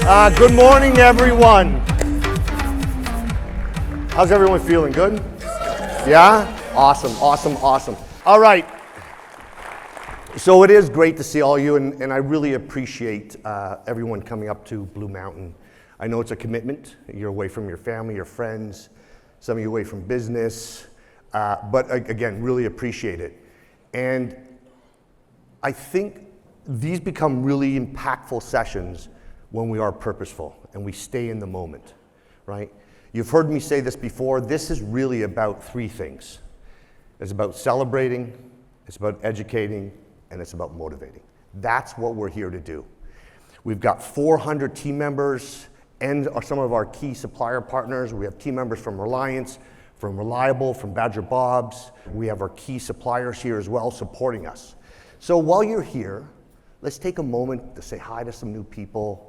Good morning, everyone. How's everyone feeling? Good? Yeah? Awesome. All right. So it is great to see all you, and I really appreciate everyone coming up to Blue Mountain. I know it's a commitment. You're away from your family, your friends, some of you away from business, but again, really appreciate it. And I think these become really impactful sessions when we are purposeful and we stay in the moment, right? You've heard me say this before. This is really about three things. It's about celebrating, it's about educating, and it's about motivating. That's what we're here to do. We've got 400 team members and some of our key supplier partners. We have team members from Reliance, from Reliable, from Badger Bob's. We have our key suppliers here as well supporting us. So while you're here, let's take a moment to say hi to some new people,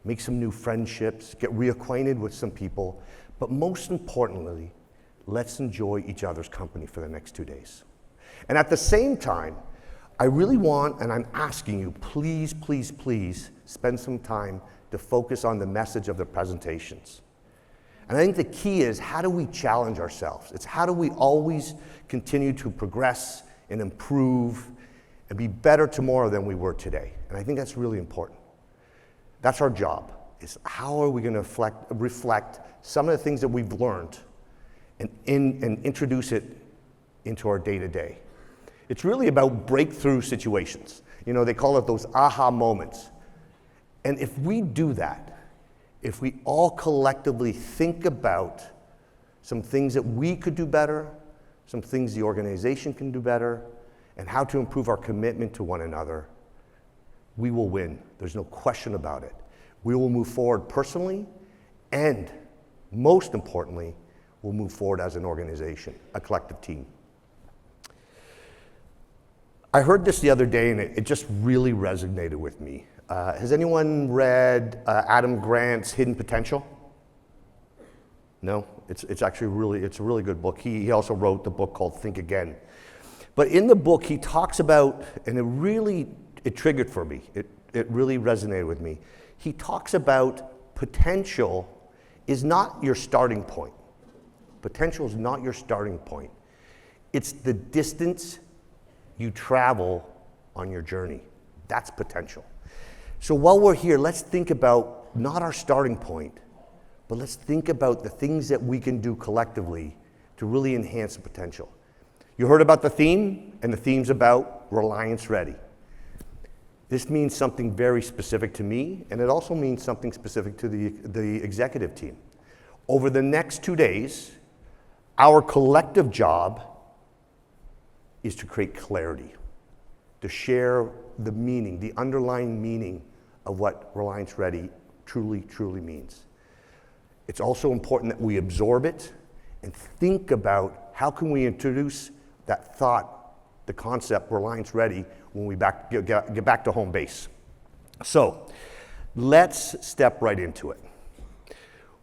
make some new friendships, get reacquainted with some people, but most importantly, let's enjoy each other's company for the next 2 days. And at the same time, I really want, and I'm asking you, please, please, please spend some time to focus on the message of the presentations. And I think the key is, how do we challenge ourselves? It's how do we always continue to progress and improve and be better tomorrow than we were today? And I think that's really important. That's our job, is how are we going to reflect some of the things that we've learned and introduce it into our day-to-day. It's really about breakthrough situations. You know, they call it those aha moments. And if we do that, if we all collectively think about some things that we could do better, some things the organization can do better, and how to improve our commitment to one another, we will win. There's no question about it. We will move forward personally, and most importantly, we'll move forward as an organization, a collective team. I heard this the other day, and it just really resonated with me. Has anyone read Adam Grant's Hidden Potential? No? It's actually it's a really good book. He also wrote the book called Think Again. But in the book, he talks about, and it triggered for me. It really resonated with me. He talks about potential is not your starting point. Potential is not your starting point. It's the distance you travel on your journey. That's potential. So while we're here, let's think about not our starting point, but let's think about the things that we can do collectively to really enhance the potential. You heard about the theme, and the theme's about Reliance Ready. This means something very specific to me, and it also means something specific to the executive team. Over the next 2 days, our collective job is to create clarity, to share the meaning, the underlying meaning of what Reliance Ready truly, truly means. It's also important that we absorb it and think about how can we introduce that thought, the concept Reliance Ready, when we get back to home base. So let's step right into it.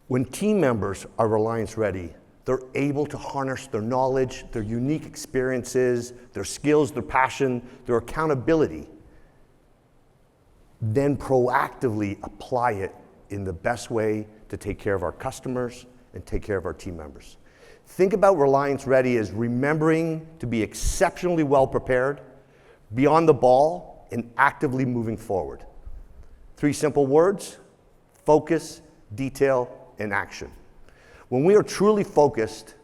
When team members are Reliance Ready, they're able to harness their knowledge, their unique experiences, their skills, their passion, their accountability, then proactively apply it in the best way to take care of our customers and take care of our team members. Think about Reliance Ready as remembering to be exceptionally well prepared, be on the ball, and actively moving forward. 3 simple words: focus, detail, and action. When we are truly focused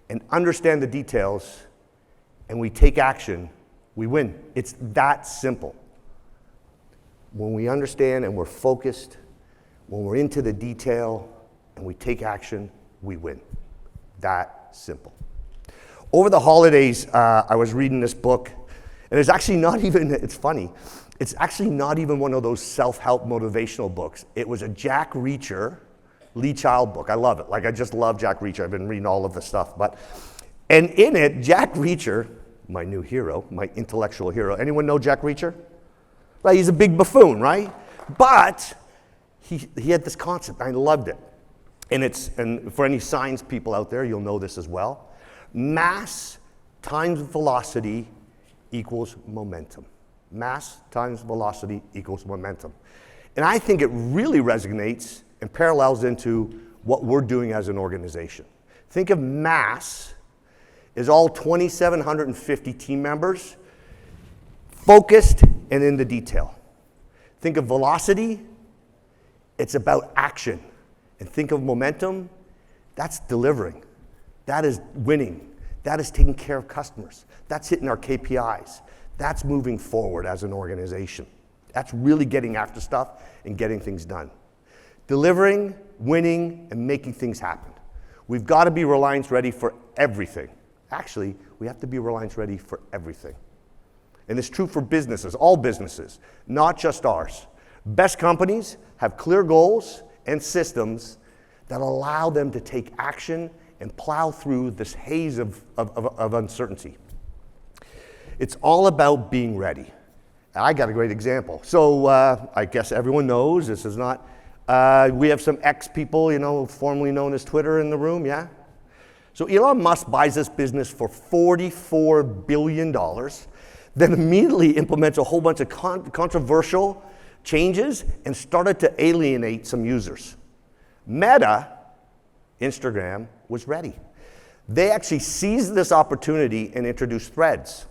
and understand the details and we take action, we win. It's that simple. When we understand and we're focused, when we're into the detail and we take action, we win. That simple. Over the holidays, I was reading this book, and it's actually not even, it's funny, it's actually not even one of those self-help motivational books. It was a Jack Reacher, Lee Child book. I love it. Like, I just love Jack Reacher. I've been reading all of the stuff. And in it, Jack Reacher, my new hero, my intellectual hero. Anyone know Jack Reacher? Right, he's a big buffoon, right? But he had this concept. I loved it. And for any science people out there, you'll know this as well. Mass times velocity equals momentum. Mass times velocity equals momentum. And I think it really resonates and parallels into what we're doing as an organization. Think of mass as all 2,750 team members focused and in the detail. Think of velocity, it's about action. And think of momentum, that's delivering. That is winning. That is taking care of customers. That's hitting our KPIs. That's moving forward as an organization. That's really getting after stuff and getting things done. Delivering, winning, and making things happen. We've got to be Reliance ready for everything. Actually, we have to be Reliance ready for everything. And it's true for businesses, all businesses, not just ours. Best companies have clear goals and systems that allow them to take action and plow through this haze of uncertainty. It's all about being ready. I got a great example. So I guess everyone knows this is not, we have some ex-people, formerly known as Twitter in the room, yeah? So Elon Musk buys this business for $44 billion, then immediately implements a whole bunch of controversial changes and started to alienate some users. Meta, Instagram, was ready. They actually seized this opportunity and introduced Threads.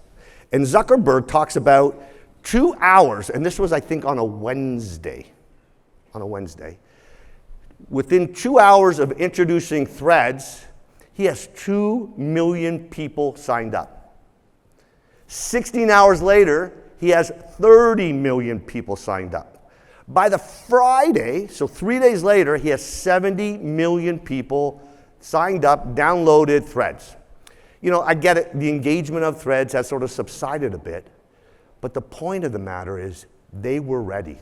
And Zuckerberg talks about 2 hours, and this was, I think, on a Wednesday. Within 2 hours of introducing Threads, he has 2 million people signed up. 16 hours later, he has 30 million people signed up. By the Friday, so 3 days later, he has 70 million people signed up, downloaded Threads. I get it, the engagement of Threads has sort of subsided a bit, but the point of the matter is they were ready.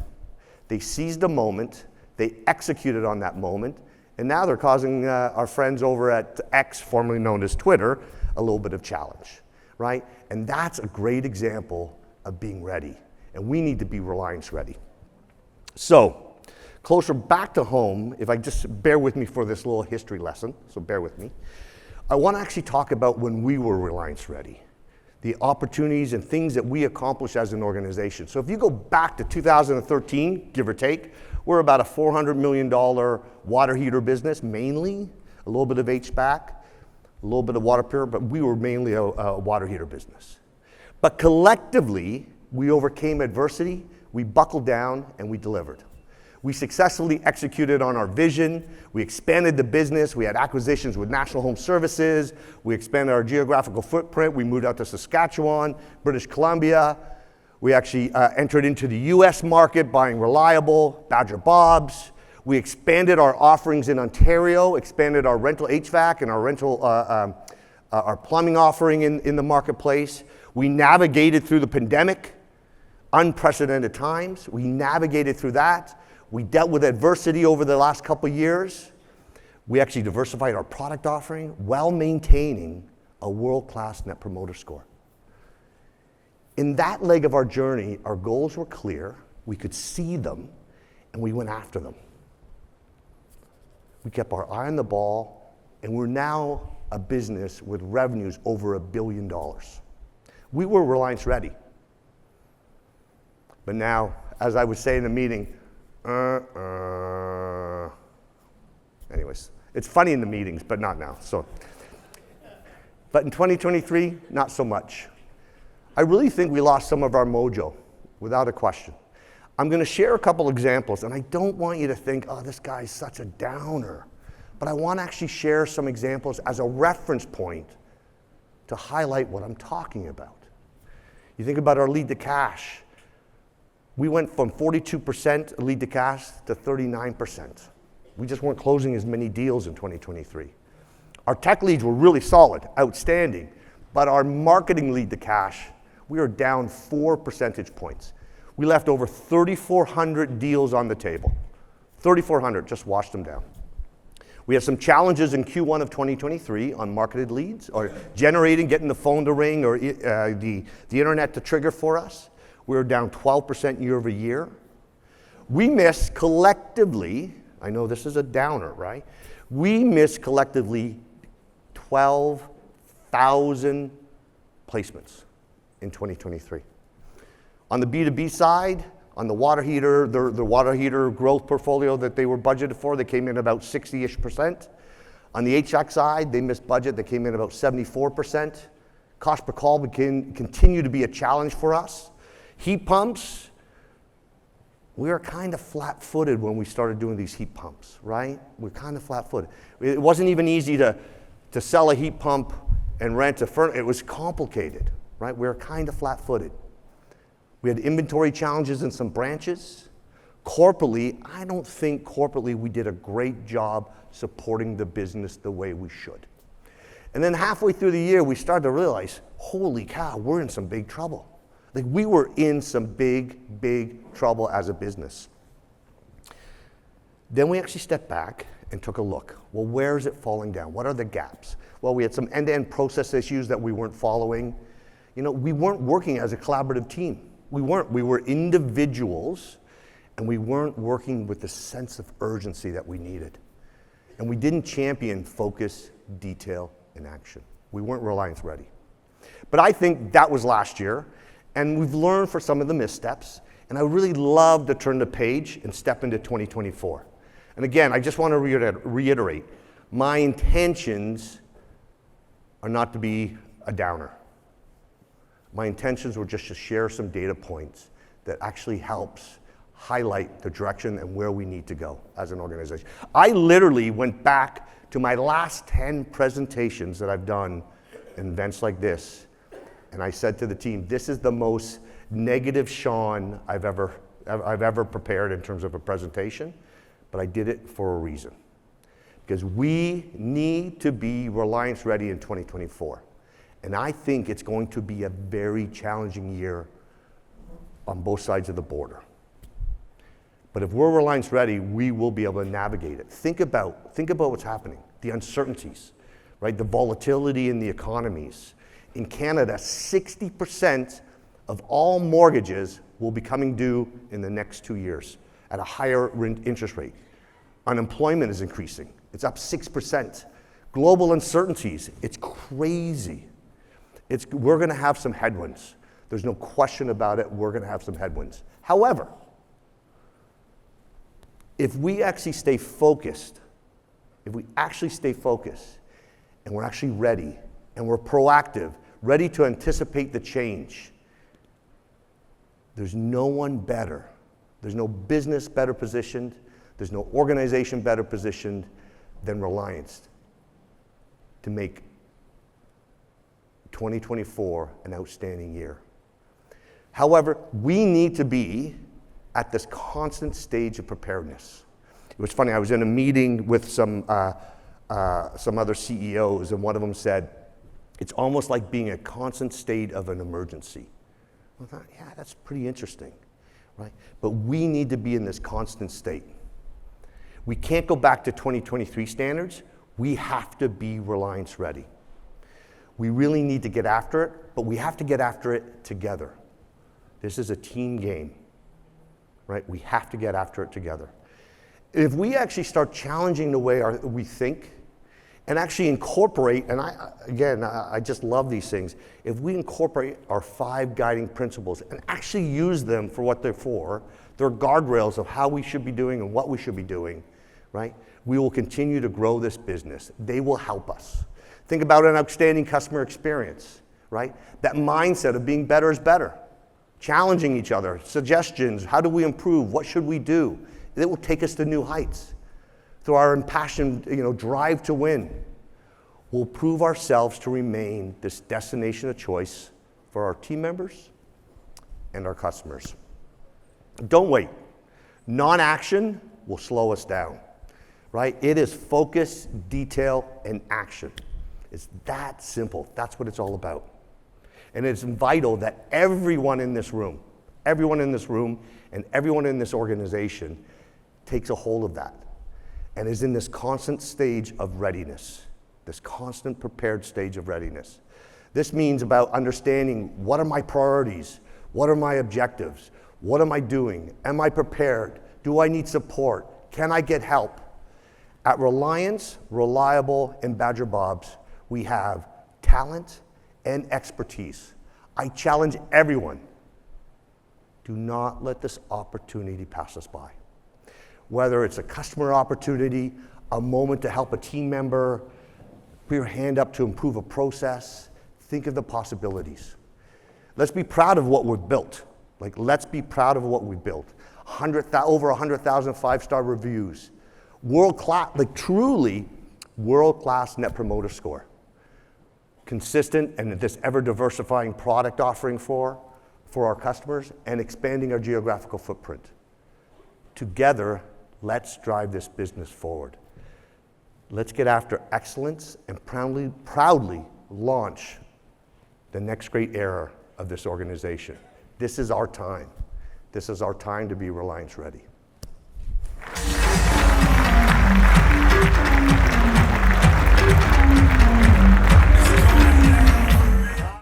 They seized a moment, they executed on that moment, and now they're causing our friends over at X, formerly known as Twitter, a little bit of challenge, right? And that's a great example of being ready, and we need to be Reliance ready. So, closer back to home, if I just bear with me for this little history lesson, so bear with me. I want to actually talk about when we were Reliance ready, the opportunities and things that we accomplished as an organization. So if you go back to 2013, give or take, we're about a $400 million water heater business, mainly, a little bit of HVAC, a little bit of water pure, but we were mainly a water heater business. But collectively, we overcame adversity, we buckled down, and we delivered. We successfully executed on our vision. We expanded the business. We had acquisitions with National Home Services. We expanded our geographical footprint. We moved out to Saskatchewan, British Columbia. We actually entered into the US market buying Reliable, Badger Bob's. We expanded our offerings in Ontario, expanded our rental HVAC and our plumbing offering in the marketplace. We navigated through the pandemic, unprecedented times. We navigated through that. We dealt with adversity over the last couple years. We actually diversified our product offering while maintaining a world-class Net Promoter Score. In that leg of our journey, our goals were clear, we could see them, and we went after them. We kept our eye on the ball, and we're now a business with revenues over $1 billion. We were Reliance ready. But now, as I would say in the meeting, anyways, it's funny in the meetings, but not now. But in 2023, not so much. I really think we lost some of our mojo, without a question. I'm going to share a couple examples, and I don't want you to think, oh, this guy's such a downer. But I want to actually share some examples as a reference point to highlight what I'm talking about. You think about our lead to cash. We went from 42% lead to cash to 39%. We just weren't closing as many deals in 2023. Our tech leads were really solid, outstanding, but our marketing lead to cash, we were down 4 percentage points. We left over 3,400 deals on the table. 3,400, just washed them down. We had some challenges in Q1 of 2023 on marketed leads, or getting the phone to ring, or the internet to trigger for us. We were down 12% year over year. We missed collectively, I know this is a downer, right? We missed collectively 12,000 placements in 2023. On the B2B side, On the water heater, the water heater growth portfolio that they were budgeted for, they came in about 60-ish%. On the HVAC side, they missed budget, they came in about 74%. Cost per call continue to be a challenge for us. Heat pumps, we were kind of flat-footed when we started doing these heat pumps, right? We're kind of flat-footed. It wasn't even easy to sell a heat pump and rent a furnace. It was complicated, right? We were kind of flat-footed. We had inventory challenges in some branches. Corporately, I don't think corporately we did a great job supporting the business the way we should. And then halfway through the year, we started to realize, holy cow, we're in some big trouble. Like, we were in some big, big trouble as a business. Then we actually stepped back and took a look. Well, where is it falling down? What are the gaps? Well, we had some end-to-end process issues that we weren't following. You know, we weren't working as a collaborative team. We weren't. We were individuals, and we weren't working with the sense of urgency that we needed. And we didn't champion focus, detail, and action. We weren't Reliance ready. But I think that was last year, and we've learned for some of the missteps, and I really love to turn the page and step into 2024. And again, I just want to reiterate, my intentions are not to be a downer. My intentions were just to share some data points that actually helps highlight the direction and where we need to go as an organization. I literally went back to my last 10 presentations that I've done in events like this, and I said to the team, this is the most negative Sean I've ever prepared in terms of a presentation, but I did it for a reason. Because we need to be Reliance ready in 2024. And I think it's going to be a very challenging year on both sides of the border. But if we're Reliance ready, we will be able to navigate it. Think about what's happening, the uncertainties, right? The volatility in the economies. In Canada, 60% of all mortgages will be coming due in the next 2 years at a higher interest rate. Unemployment is increasing. It's up 6%. Global uncertainties, it's crazy. We're going to have some headwinds. There's no question about it. We're going to have some headwinds. However, if we actually stay focused, and we're actually ready, and we're proactive, ready to anticipate the change, there's no one better. There's no business better positioned. There's no organization better positioned than Reliance to make 2024 an outstanding year. However, we need to be at this constant stage of preparedness. It was funny, I was in a meeting with some other CEOs, and one of them said, it's almost like being a constant state of an emergency. I thought, yeah, that's pretty interesting, right? But we need to be in this constant state. We can't go back to 2023 standards. We have to be Reliance ready. We really need to get after it, but we have to get after it together. This is a team game, right? We have to get after it together. If we actually start challenging the way we think and actually incorporate, and I just love these things, if we incorporate our 5 guiding principles and actually use them for what they're for, they're guardrails of how we should be doing and what we should be doing, right? We will continue to grow this business. They will help us. Think about an outstanding customer experience, right? That mindset of being better is better. Challenging each other, suggestions, how do we improve, what should we do? It will take us to new heights. Through our impassioned, drive to win, we'll prove ourselves to remain this destination of choice for our team members and our customers. Don't wait. Non-action will slow us down, right? It is focus, detail, and action. It's that simple. That's what it's all about. And it's vital that everyone in this room and everyone in this organization takes a hold of that and is in this constant stage of readiness, this constant prepared stage of readiness. This means about understanding, what are my priorities? What are my objectives? What am I doing? Am I prepared? Do I need support? Can I get help? At Reliance, Reliable, and Badger Bob's, we have talent and expertise. I challenge everyone Do not let this opportunity pass us by. Whether it's a customer opportunity, a moment to help a team member, put your hand up to improve a process, think of the possibilities. Let's be proud of what we've built. Let's be proud of what we've built. Over 100,000 five-star reviews. World-class, truly world-class Net Promoter Score. Consistent and this ever-diversifying product offering for our customers, and expanding our geographical footprint. Together, let's drive this business forward. Let's get after excellence and proudly launch the next great era of this organization. This is our time. This is our time to be Reliance ready.